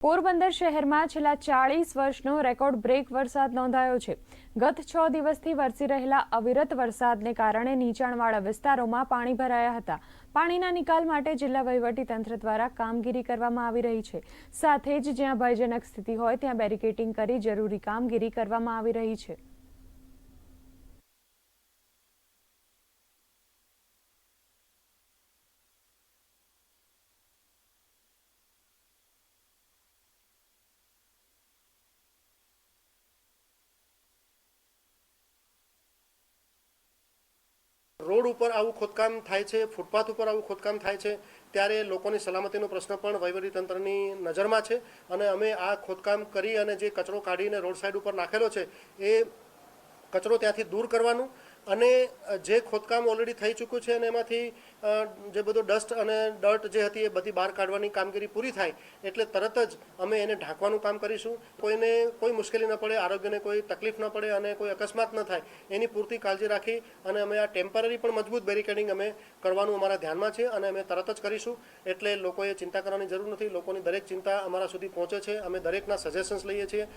પોરબંદર શહેરમાં છેલ્લા 40 વર્ષનો રેકોર્ડ બ્રેક વરસાદ નોંધાયો છે। ગત 6 દિવસથી વરસી રહેલા અવિરત વરસાદને કારણે નીચાણવાળા વિસ્તારોમાં પાણી ભરાયા હતા। પાણીના નિકાલ માટે જિલ્લા વહીવટીતંત્ર દ્વારા કામગીરી કરવામાં આવી રહી છે। સાથે જ જ્યાં ભયજનક સ્થિતિ હોય ત્યાં બેરિકેડિંગ કરી જરૂરી કામગીરી કરવામાં આવી રહી છે। रोड पर आવું ખોદકામ થાય છે, ફૂટપાથ ઉપર આવું ખોદકામ થાય છે ત્યારે લોકોની સલામતીનો પ્રશ્ન પણ વહીવટીતંત્રની નજરમાં છે અને અમે આ ખોદકામ કરી અને જે કચરો કાઢીને રોડ સાઈડ ઉપર નાખેલો છે એ કચરો ત્યાંથી દૂર કરવાનું અને જે ખોદકામ ઓલરેડી થઈ ચૂક્યું છે અને એમાંથી જે બધો ડસ્ટ અને ડર્ટ જે હતી એ બધી બહાર કાઢવાની કામગીરી પૂરી થાય એટલે તરત જ અમે એને ઢાંકવાનું કામ કરીશું। કોઈને કોઈ મુશ્કેલી ન પડે, આરોગ્યને કોઈ તકલીફ ન પડે અને કોઈ અકસ્માત ન થાય એની પૂરતી કાળજી રાખી અને અમે આ ટેમ્પરરી પણ મજબૂત બેરિકેડિંગ અમે કરવાનું અમારા ધ્યાનમાં છે અને અમે તરત જ કરીશું। એટલે લોકોએ ચિંતા કરવાની જરૂર નથી। લોકોની દરેક ચિંતા અમારા સુધી પહોંચે છે, અમે દરેકના સજેશન્સ લઈએ છીએ।